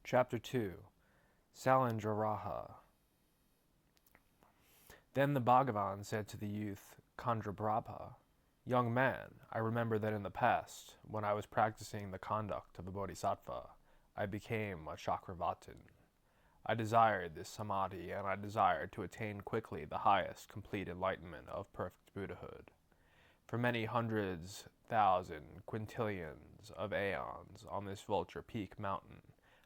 Chapter 2 Samadhiraja. Then the Bhagavan said to the youth Chandraprabha, "Young man, I remember that in the past, when I was practicing the conduct of a bodhisattva, I became a Chakravartin. I desired this samadhi, and I desired to attain quickly the highest complete enlightenment of perfect Buddhahood. For many hundreds, thousand, quintillions of aeons on this Vulture Peak mountain,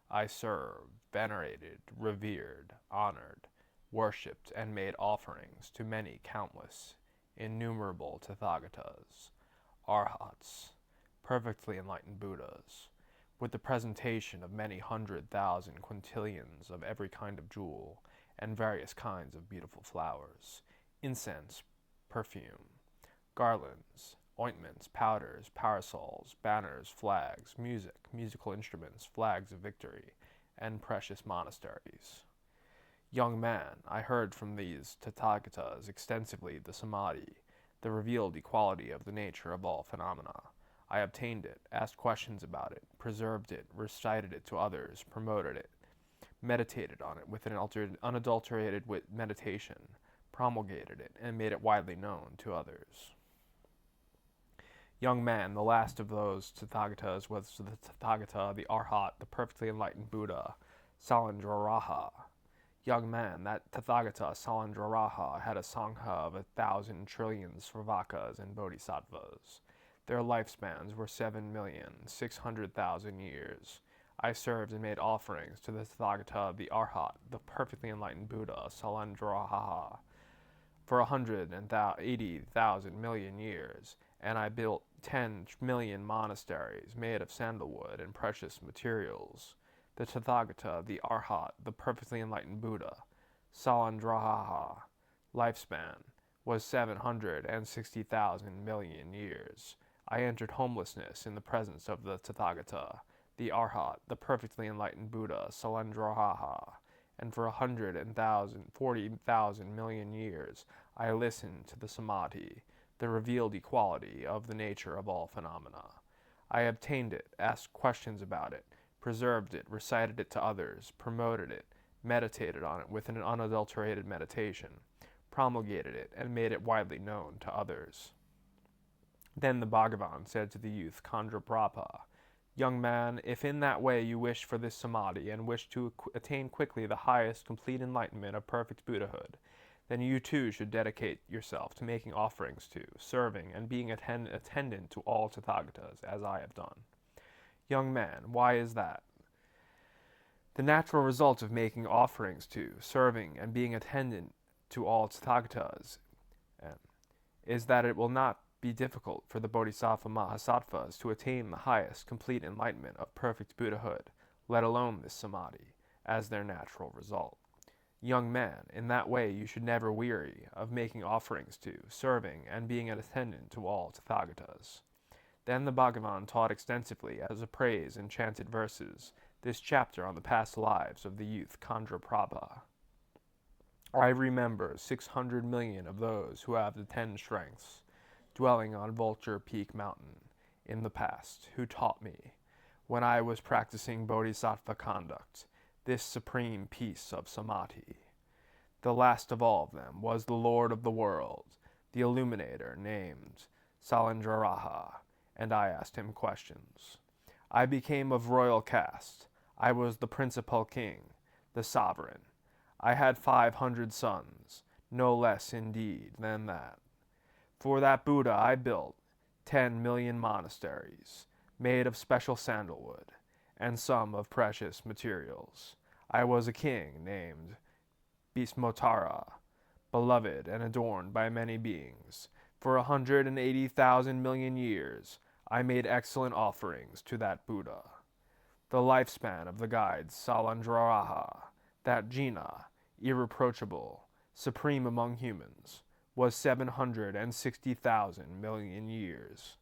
I served, venerated, revered, honored, worshipped, and made offerings to many countless, innumerable Tathagatas, Arhats, perfectly enlightened Buddhas, with the presentation of many 100,000 quintillions of every kind of jewel and various kinds of beautiful flowers, incense, perfume, garlands, ointments, powders, parasols, banners, flags, music, musical instruments, flags of victory, and precious monasteries. Young man, I heard from these Tathagatas extensively the Samadhi, the revealed equality of the nature of all phenomena. I obtained it, asked questions about it, preserved it, recited it to others, promoted it, meditated on it with an unadulterated meditation, promulgated it, and made it widely known to others. Young man, the last of those Tathagatas was the Tathagata, the Arhat, the perfectly enlightened Buddha, Samadhiraja. Young man, that Tathagata, Samadhiraja, had a sangha of 1,000 trillion Sravakas and Bodhisattvas. Their lifespans were 7,600,000 years. I served and made offerings to the Tathagata, the Arhat, the perfectly enlightened Buddha, Samadhiraja, for 180,000 million years, and I built 10 million monasteries made of sandalwood and precious materials. The Tathagata, the Arhat, the perfectly enlightened Buddha, Samadhiraja, lifespan was 760,000 million years. I entered homelessness in the presence of the Tathagata, the Arhat, the perfectly enlightened Buddha, Samadhiraja, and for 140,000 million years I listened to the Samadhi, the revealed equality of the nature of all phenomena. I obtained it, asked questions about it, preserved it, recited it to others, promoted it, meditated on it with an unadulterated meditation, promulgated it, and made it widely known to others. Then the Bhagavan said to the youth Chandraprabha, "Young man, if in that way you wish for this samadhi and wish to attain quickly the highest complete enlightenment of perfect Buddhahood, then you too should dedicate yourself to making offerings to, serving, and being attendant to all Tathagatas, as I have done." Young man, why is that? The natural result of making offerings to, serving, and being attendant to all Tathagatas is that it will not be difficult for the Bodhisattva Mahasattvas to attain the highest complete enlightenment of perfect Buddhahood, let alone this samadhi, as their natural result. Young man, in that way you should never weary of making offerings to, serving, and being an attendant to all Tathagatas. Then the Bhagavan taught extensively, as a praise in chanted verses, this chapter on the past lives of the youth Chandraprabha. I remember 600 million of those who have the 10 strengths, dwelling on Vulture Peak Mountain, in the past, who taught me, when I was practicing bodhisattva conduct, this supreme piece of samadhi. The last of all of them was the Lord of the world, the illuminator named Samadhiraja, and I asked him questions. I became of royal caste. I was the principal king, the sovereign. I had 500 sons, no less indeed than that. For that Buddha I built 10 million monasteries, made of special sandalwood, and some of precious materials. I was a king named Bhismotara, beloved and adorned by many beings. For 180,000 million years, I made excellent offerings to that Buddha. The lifespan of the guide Samadhiraja, that Jina, irreproachable, supreme among humans, was 760,000 million years.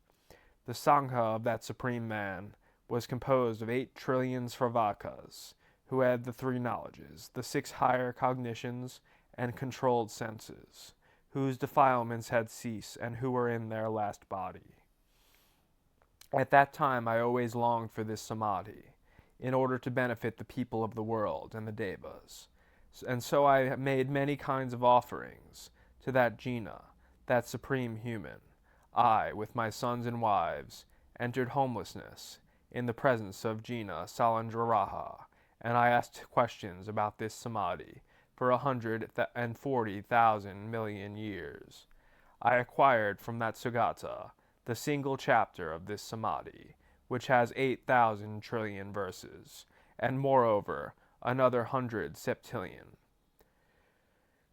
The Sangha of that supreme man was composed of 8 trillion Sravakas, who had the 3 knowledges, the 6 higher cognitions, and controlled senses, whose defilements had ceased and who were in their last body. At that time I always longed for this samadhi. in order to benefit the people of the world and the devas. And so I made many kinds of offerings to that Jina, that supreme human. I, with my sons and wives, entered homelessness in the presence of Jina Salandraraja, and I asked questions about this samadhi for 140,000 million years. I acquired from that Sugata the single chapter of this samadhi, which has 8,000 trillion verses, and moreover another 100 septillion.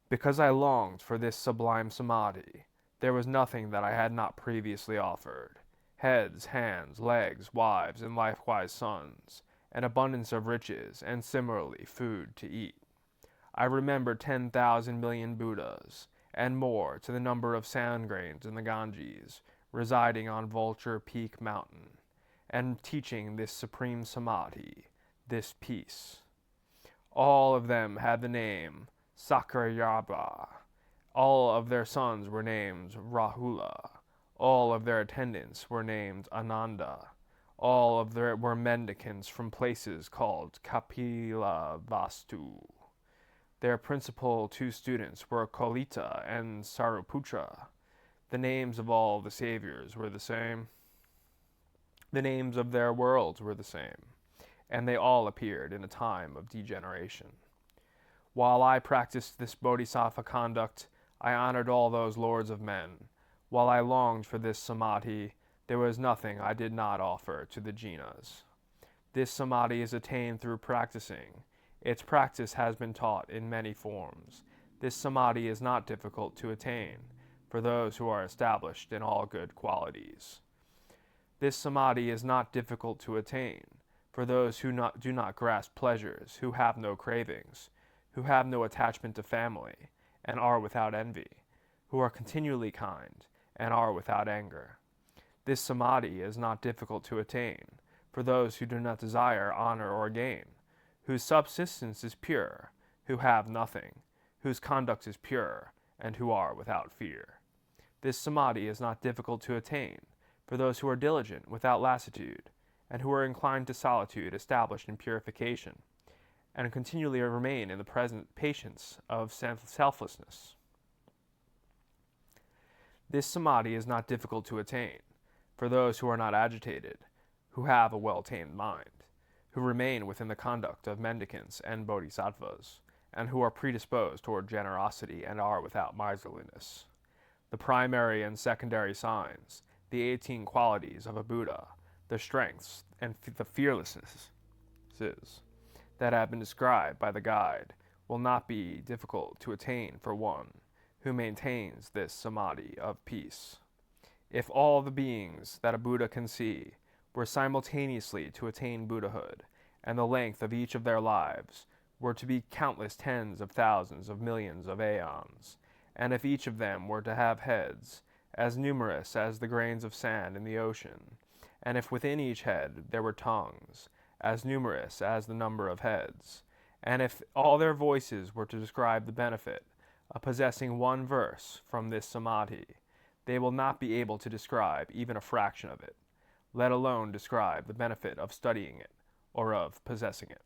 Because I longed for this sublime samadhi, there was nothing that I had not previously offered: heads, hands, legs, wives, and likewise sons, an abundance of riches, and similarly food to eat. I remember 10,000 million Buddhas, and more to the number of sand grains in the Ganges, residing on Vulture Peak Mountain, and teaching this supreme samadhi, this peace. All of them had the name Sakyarabha. All of their sons were named Rahula. All of their attendants were named Ananda. All of them were mendicants from places called Kapilavastu. Their principal two students were Kolita and Sariputra. The names of all the saviors were the same. The names of their worlds were the same, and they all appeared in a time of degeneration. While I practiced this bodhisattva conduct, I honored all those lords of men. While I longed for this samadhi, there was nothing I did not offer to the jinas. This samadhi is attained through practicing. Its practice has been taught in many forms. This samadhi is not difficult to attain for those who are established in all good qualities. This samadhi is not difficult to attain for those who do not grasp pleasures, who have no cravings, who have no attachment to family, and are without envy, who are continually kind, and are without anger. This samadhi is not difficult to attain for those who do not desire honor or gain, whose subsistence is pure, who have nothing, whose conduct is pure, and who are without fear. This samadhi is not difficult to attain for those who are diligent without lassitude, and who are inclined to solitude established in purification, and continually remain in the present patience of selflessness. This samadhi is not difficult to attain for those who are not agitated, who have a well-tamed mind, who remain within the conduct of mendicants and bodhisattvas, and who are predisposed toward generosity and are without miserliness. The primary and secondary signs, the 18 qualities of a Buddha, the strengths and the fearlessnesses that have been described by the guide, will not be difficult to attain for one who maintains this samadhi of peace. If all the beings that a Buddha can see were simultaneously to attain Buddhahood, and the length of each of their lives were to be countless tens of thousands of millions of aeons, and if each of them were to have heads as numerous as the grains of sand in the ocean, and if within each head there were tongues as numerous as the number of heads, and if all their voices were to describe the benefit of possessing one verse from this samadhi, they will not be able to describe even a fraction of it, let alone describe the benefit of studying it or of possessing it.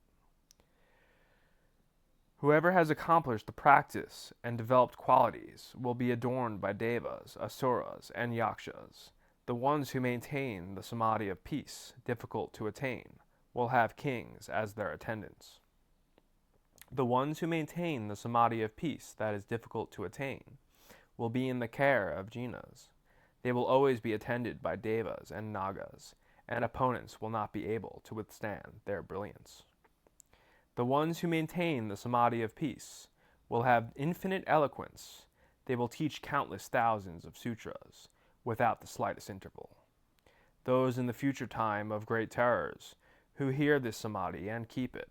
Whoever has accomplished the practice and developed qualities will be adorned by devas, asuras, and yakshas. The ones who maintain the samadhi of peace, difficult to attain, will have kings as their attendants. The ones who maintain the samadhi of peace that is difficult to attain will be in the care of jinas. They will always be attended by devas and nagas, and opponents will not be able to withstand their brilliance. The ones who maintain the samadhi of peace will have infinite eloquence. They will teach countless thousands of sutras without the slightest interval. Those in the future time of great terrors who hear this samadhi and keep it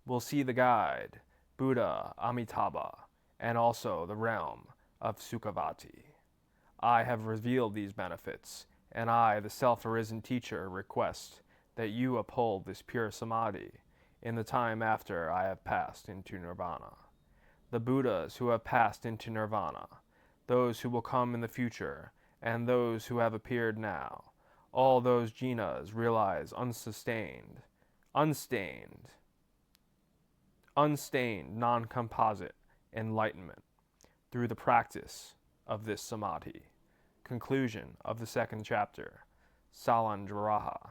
will see the guide, Buddha Amitabha, and also the realm of Sukhavati. I have revealed these benefits, and I, the self-arisen teacher, request that you uphold this pure samadhi in the time after I have passed into nirvana. The Buddhas who have passed into nirvana, those who will come in the future, and those who have appeared now, all those jinas realize unsustained, unstained, non-composite enlightenment through the practice of this samadhi. Conclusion of the second chapter, Samadhiraja.